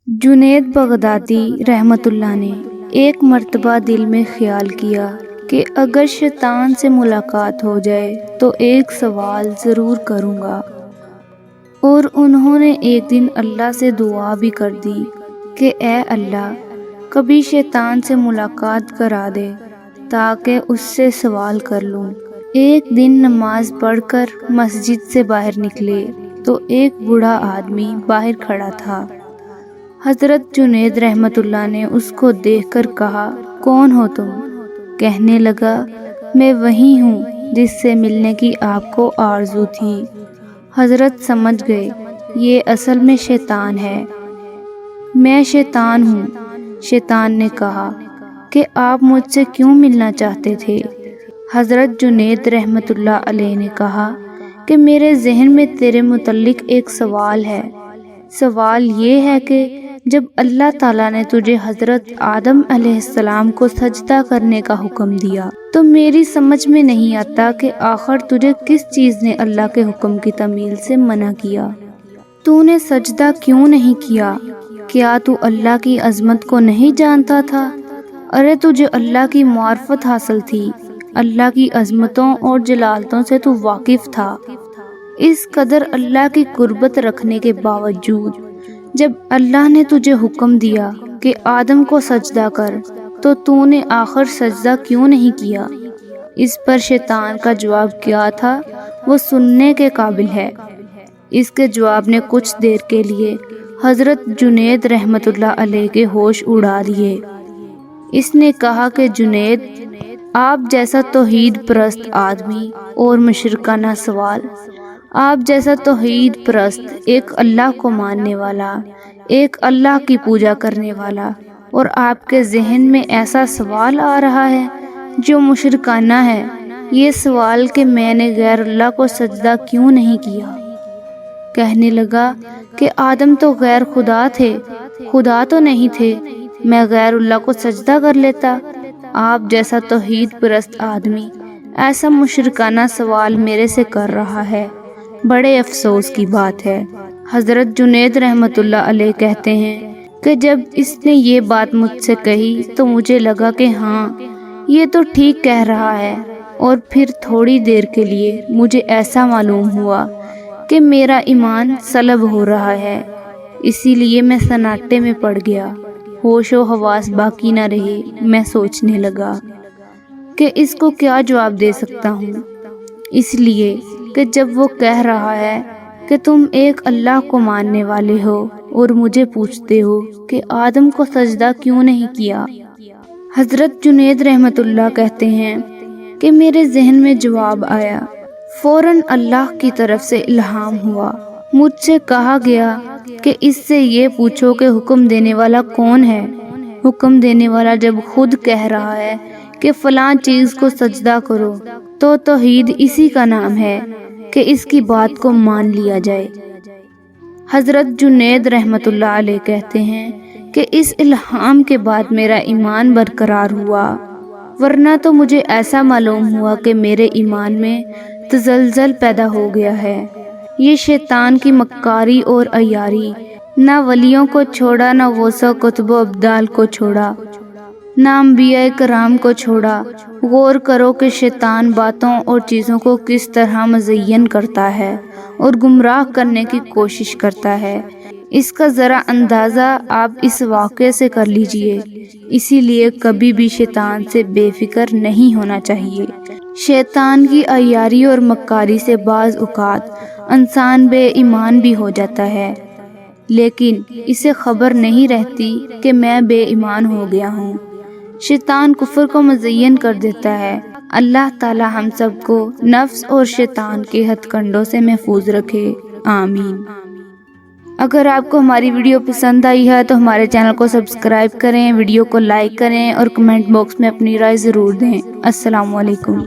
جنید بغدادی رحمۃ اللہ نے ایک مرتبہ دل میں خیال کیا کہ اگر شیطان سے ملاقات ہو جائے تو ایک سوال ضرور کروں گا، اور انہوں نے ایک دن اللہ سے دعا بھی کر دی کہ اے اللہ، کبھی شیطان سے ملاقات کرا دے تاکہ اس سے سوال کر لوں۔ ایک دن نماز پڑھ کر مسجد سے باہر نکلے تو ایک بوڑھا آدمی باہر کھڑا تھا۔ حضرت جنید رحمۃ اللہ نے اس کو دیکھ کر کہا، کون ہو تم؟ کہنے لگا، میں وہی ہوں جس سے ملنے کی آپ کو آرزو تھی۔ حضرت سمجھ گئے یہ اصل میں شیطان ہے۔ میں شیطان ہوں۔ شیطان نے کہا کہ آپ مجھ سے کیوں ملنا چاہتے تھے؟ حضرت جنید رحمۃ اللہ علیہ نے کہا کہ میرے ذہن میں تیرے متعلق ایک سوال ہے۔ سوال یہ ہے کہ جب اللہ تعالیٰ نے تجھے حضرت آدم علیہ السلام کو سجدہ کرنے کا حکم دیا تو میری سمجھ میں نہیں آتا کہ آخر تجھے کس چیز نے اللہ کے حکم کی تعمیل سے منع کیا؟ تو نے سجدہ کیوں نہیں کیا؟ کیا تو اللہ کی عظمت کو نہیں جانتا تھا؟ ارے تجھے اللہ کی معرفت حاصل تھی، اللہ کی عظمتوں اور جلالتوں سے تو واقف تھا۔ اس قدر اللہ کی قربت رکھنے کے باوجود جب اللہ نے تجھے حکم دیا کہ آدم کو سجدہ کر تو نے آخر سجدہ کیوں نہیں کیا؟ اس پر شیطان کا جواب کیا تھا وہ سننے کے قابل ہے۔ اس کے جواب نے کچھ دیر کے لیے حضرت جنید رحمۃ اللہ علیہ کے ہوش اڑا دیے۔ اس نے کہا کہ جنید، آپ جیسا توحید پرست آدمی اور مشرکانہ سوال، آپ جیسا توحید پرست، ایک اللہ کو ماننے والا، ایک اللہ کی پوجا کرنے والا، اور آپ کے ذہن میں ایسا سوال آ رہا ہے جو مشرکانہ ہے، یہ سوال کہ میں نے غیر اللہ کو سجدہ کیوں نہیں کیا؟ کہنے لگا کہ آدم تو غیر خدا تھے، خدا تو نہیں تھے، میں غیر اللہ کو سجدہ کر لیتا۔ آپ جیسا توحید پرست آدمی ایسا مشرکانہ سوال میرے سے کر رہا ہے، بڑے افسوس کی بات ہے۔ حضرت جنید رحمۃ اللہ علیہ کہتے ہیں کہ جب اس نے یہ بات مجھ سے کہی تو مجھے لگا کہ ہاں، یہ تو ٹھیک کہہ رہا ہے، اور پھر تھوڑی دیر کے لیے مجھے ایسا معلوم ہوا کہ میرا ایمان سلب ہو رہا ہے۔ اسی لیے میں سناٹے میں پڑ گیا، ہوش و حواس باقی نہ رہے۔ میں سوچنے لگا کہ اس کو کیا جواب دے سکتا ہوں، اس لیے کہ جب وہ کہہ رہا ہے کہ تم ایک اللہ کو ماننے والے ہو اور مجھے پوچھتے ہو کہ آدم کو سجدہ کیوں نہیں کیا۔ حضرت جنید رحمۃ اللہ کہتے ہیں کہ میرے ذہن میں جواب آیا، فوراً اللہ کی طرف سے الہام ہوا۔ مجھ سے کہا گیا کہ اس سے یہ پوچھو کہ حکم دینے والا کون ہے۔ حکم دینے والا جب خود کہہ رہا ہے کہ فلاں چیز کو سجدہ کرو تو توحید اسی کا نام ہے کہ اس کی بات کو مان لیا جائے۔ حضرت جنید رحمۃ اللہ علیہ کہتے ہیں کہ اس الہام کے بعد میرا ایمان برقرار ہوا، ورنہ تو مجھے ایسا معلوم ہوا کہ میرے ایمان میں تزلزل پیدا ہو گیا ہے۔ یہ شیطان کی مکاری اور عیاری نہ ولیوں کو چھوڑا، نہ غوث و قطب و ابدال کو چھوڑا، نہ انبیاء کرام کو چھوڑا۔ غور کرو کہ شیطان باتوں اور چیزوں کو کس طرح مزین کرتا ہے اور گمراہ کرنے کی کوشش کرتا ہے۔ اس کا ذرا اندازہ آپ اس واقعے سے کر لیجئے۔ اسی لیے کبھی بھی شیطان سے بے فکر نہیں ہونا چاہیے۔ شیطان کی عیاری اور مکاری سے بعض اوقات انسان بے ایمان بھی ہو جاتا ہے، لیکن اسے خبر نہیں رہتی کہ میں بے ایمان ہو گیا ہوں۔ شیطان کفر کو مزین کر دیتا ہے۔ اللہ تعالی ہم سب کو نفس اور شیطان کے ہتھ کنڈوں سے محفوظ رکھے، آمین۔ اگر آپ کو ہماری ویڈیو پسند آئی ہے تو ہمارے چینل کو سبسکرائب کریں، ویڈیو کو لائک کریں اور کمنٹ باکس میں اپنی رائے ضرور دیں۔ السلام علیکم۔